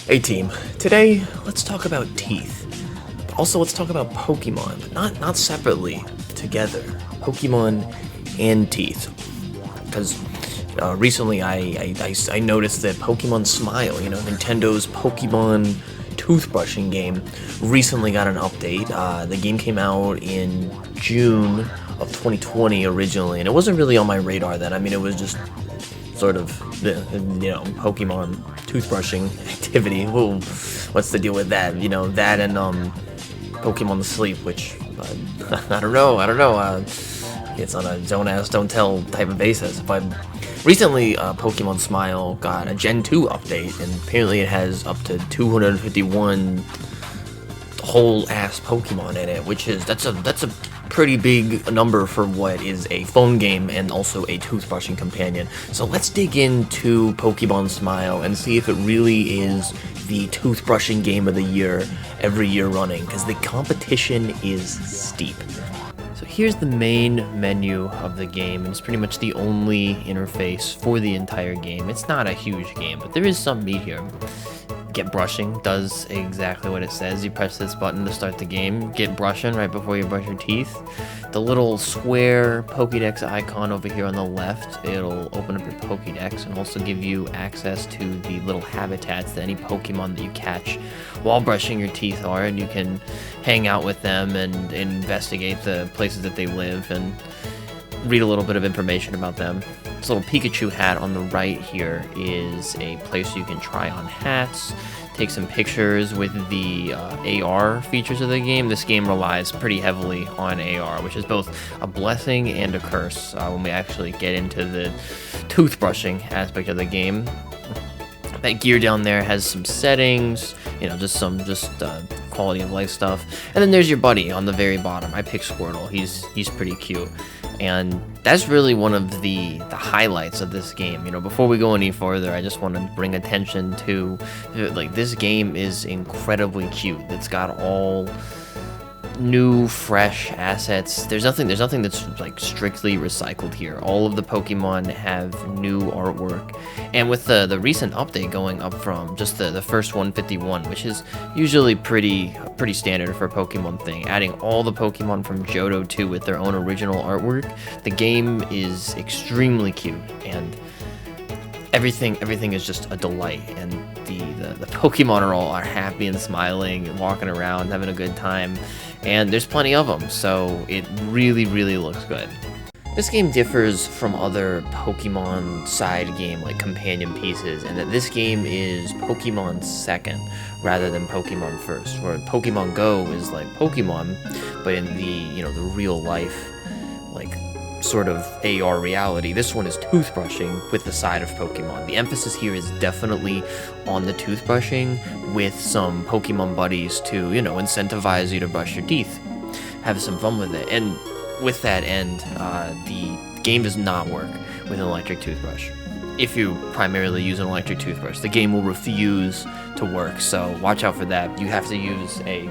Hey team, today let's talk about teeth. Also, let's talk about Pokemon, but not separately, together. Pokemon and teeth. Because recently I noticed that Pokemon Smile, Nintendo's Pokemon toothbrushing game, recently got an update. The game came out in June of 2020 originally, and it wasn't really on my radar then. I mean, it was just sort of Pokemon toothbrushing activity. Ooh, what's the deal with that? That and Pokemon Sleep, which I don't know. It's on a don't ask, don't tell type of basis. But recently, Pokemon Smile got a Gen 2 update, and apparently it has up to 251 whole ass Pokemon in it, that's a pretty big number for what is a phone game and also a toothbrushing companion. So let's dig into Pokemon Smile and see if it really is the toothbrushing game of the year every year running, because the competition is steep. So here's the main menu of the game, and it's pretty much the only interface for the entire game. It's not a huge game, but there is some meat here. Get brushing does exactly what it says. You press this button to start the game. Get brushing right before you brush your teeth. The little square Pokédex icon over here on the left, it'll open up your Pokédex and also give you access to the little habitats that any Pokemon that you catch while brushing your teeth are, and you can hang out with them and investigate the places that they live and read a little bit of information about them. This little Pikachu hat on the right here is a place you can try on hats, take some pictures with the AR features of the game. This game relies pretty heavily on AR, which is both a blessing and a curse when we actually get into the toothbrushing aspect of the game. That gear down there has some settings, just quality of life stuff. And then there's your buddy on the very bottom. I picked Squirtle. He's pretty cute. And that's really one of the highlights of this game. Before we go any further, I just want to bring attention to, this game is incredibly cute. It's got all new, fresh assets. There's nothing that's strictly recycled here. All of the Pokemon have new artwork, and with the recent update going up from just the first 151, which is usually pretty standard for a Pokemon thing, adding all the Pokemon from Johto 2 with their own original artwork, the game is extremely cute, and everything is just a delight, and the Pokemon are happy and smiling and walking around having a good time, and there's plenty of them, so it really looks good. This game differs from other Pokemon side game companion pieces, and that this game is Pokemon second rather than Pokemon first, where Pokemon Go is like Pokemon, but in the real life sort of AR reality. This one is toothbrushing with the side of Pokemon. The emphasis here is definitely on the toothbrushing with some Pokemon buddies to, incentivize you to brush your teeth. Have some fun with it. And with that end, the game does not work with an electric toothbrush. If you primarily use an electric toothbrush, the game will refuse to work, so watch out for that. You have to use a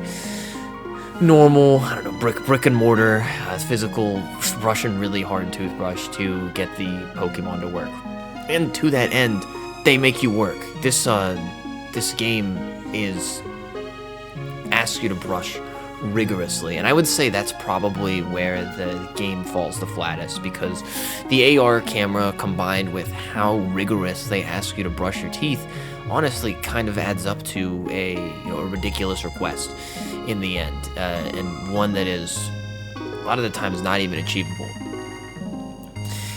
normal, brick and mortar, physical, brushing really hard toothbrush to get the Pokemon to work. And to that end, they make you work. This game asks you to brush rigorously, and I would say that's probably where the game falls the flattest, because the AR camera combined with how rigorous they ask you to brush your teeth honestly kind of adds up to a ridiculous request in the end, and one that is a lot of the times not even achievable.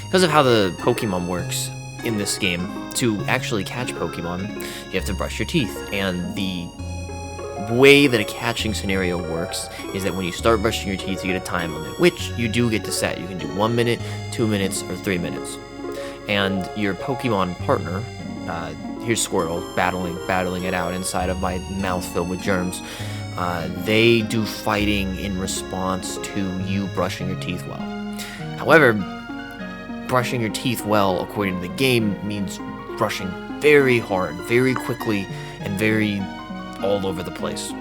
Because of how the Pokemon works in this game, to actually catch Pokemon, you have to brush your teeth, and the way that a catching scenario works is that when you start brushing your teeth, you get a time limit, which you do get to set. You can do 1 minute, 2 minutes, or 3 minutes. And your Pokemon partner, here's Squirtle battling it out inside of my mouth filled with germs. They do fighting in response to you brushing your teeth well. However, brushing your teeth well, according to the game, means brushing very hard, very quickly, and very all over the place.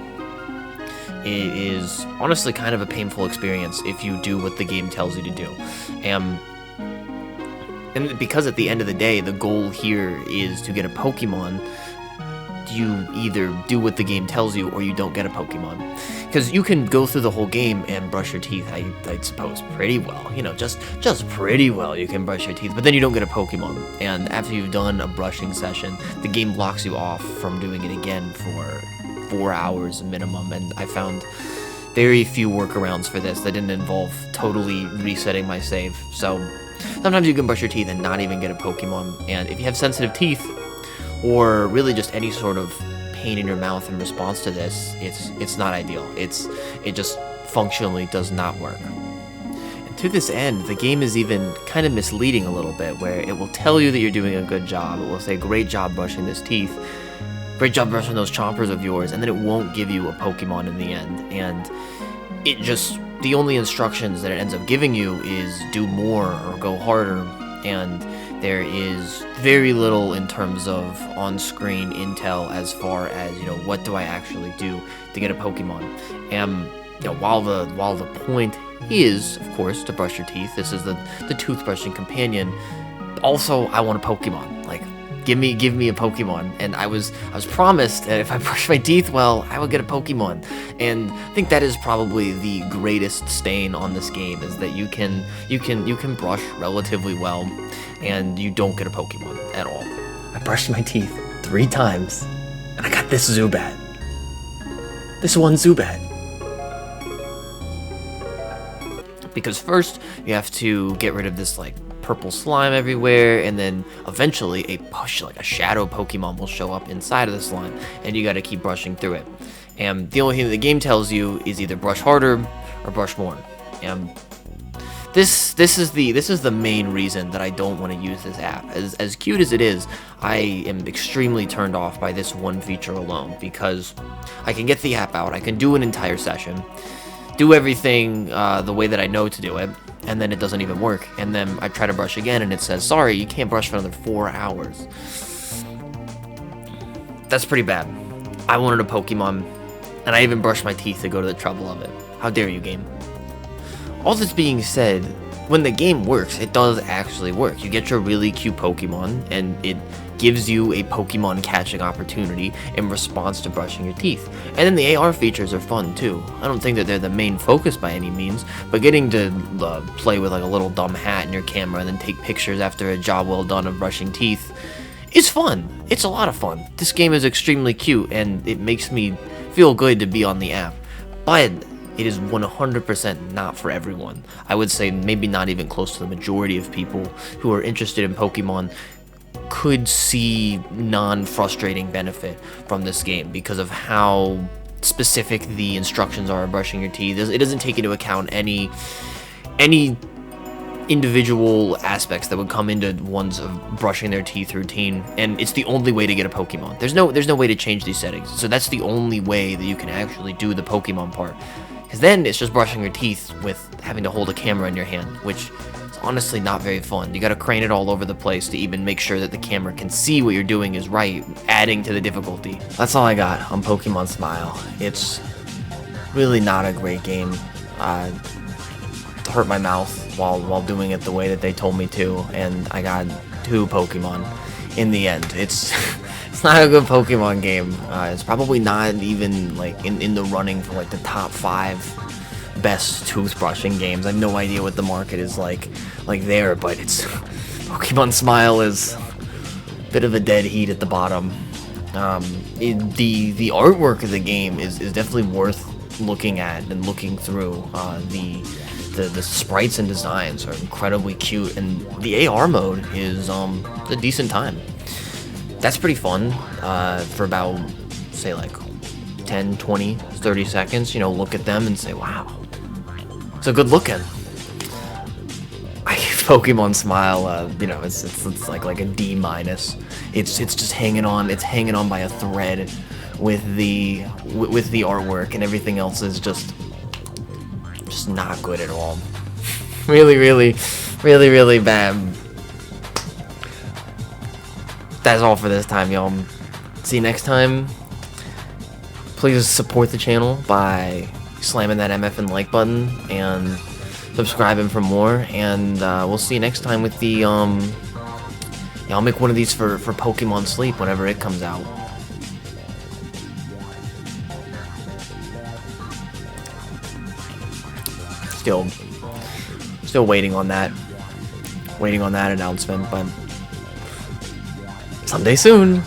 It is honestly kind of a painful experience if you do what the game tells you to do. And because at the end of the day, the goal here is to get a Pokemon you either do what the game tells you or you don't get a Pokemon. Because you can go through the whole game and brush your teeth, I suppose, pretty well. You know, just pretty well you can brush your teeth, but then you don't get a Pokemon. And after you've done a brushing session, the game blocks you off from doing it again for 4 hours minimum, and I found very few workarounds for this that didn't involve totally resetting my save. So sometimes you can brush your teeth and not even get a Pokemon, and if you have sensitive teeth, or really just any sort of pain in your mouth in response to this, it's not ideal. It just functionally does not work. And to this end, the game is even kind of misleading a little bit, where it will tell you that you're doing a good job. It will say, great job brushing this teeth, great job brushing those chompers of yours, and then it won't give you a Pokemon in the end. And it just, the only instructions that it ends up giving you is do more or go harder, and there is very little in terms of on-screen intel as far as, you know, what do I actually do to get a Pokemon. And you know, while the point is, of course, to brush your teeth, this is the toothbrushing companion. Also, I want a Pokemon. Like, give me a Pokemon. And I was promised that if I brush my teeth well, I would get a Pokemon. And I think that is probably the greatest stain on this game, is that you can brush relatively well and you don't get a Pokemon at all. I brushed my teeth 3 times and I got this Zubat. This one Zubat. Because first you have to get rid of this like purple slime everywhere, and then eventually a shadow Pokemon will show up inside of the slime, and you got to keep brushing through it. And the only thing that the game tells you is either brush harder or brush more. And this is the main reason that I don't want to use this app. As cute as it is, I am extremely turned off by this one feature alone, because I can get the app out, I can do an entire session, do everything the way that I know to do it, and then it doesn't even work. And then I try to brush again and it says, sorry, you can't brush for another 4 hours. That's pretty bad. I wanted a Pokemon, and I even brushed my teeth to go to the trouble of it. How dare you, game? All this being said, when the game works, it does actually work. You get your really cute Pokemon, and it gives you a Pokemon catching opportunity in response to brushing your teeth. And then the AR features are fun too. I don't think that they're the main focus by any means, but getting to play with like a little dumb hat in your camera and then take pictures after a job well done of brushing teeth is fun. It's a lot of fun. This game is extremely cute, and it makes me feel good to be on the app. But it is 100% not for everyone. I would say maybe not even close to the majority of people who are interested in Pokemon could see non-frustrating benefit from this game because of how specific the instructions are of brushing your teeth. It doesn't take into account any individual aspects that would come into one's brushing their teeth routine, and it's the only way to get a Pokemon. There's no way to change these settings, so that's the only way that you can actually do the Pokemon part. Because then it's just brushing your teeth with having to hold a camera in your hand, which is honestly not very fun. You gotta crane it all over the place to even make sure that the camera can see what you're doing is right, adding to the difficulty. That's all I got on Pokemon Smile. It's really not a great game. Hurt my mouth while doing it the way that they told me to, and I got 2 Pokemon in the end. It's not a good Pokemon game. It's probably not even like in the running for like the top 5 best toothbrushing games. I have no idea what the market is like there, but it's Pokemon Smile is a bit of a dead heat at the bottom. The artwork of the game is definitely worth looking at and looking through. The sprites and designs are incredibly cute, and the AR mode is a decent time. That's pretty fun for about, say, like 10, 20, 30 seconds. You know, look at them and say, wow, it's a good looking. I give Pokemon Smile, you know, it's like a D-. It's just hanging on. It's hanging on by a thread with the artwork, and everything else is just not good at all. Really bad. That's all for this time, y'all. See you next time. Please support the channel by slamming that MF and like button and subscribing for more. And we'll see you next time with the yeah, I'll make one of these for Pokemon Sleep whenever it comes out. still waiting on that announcement, but someday soon.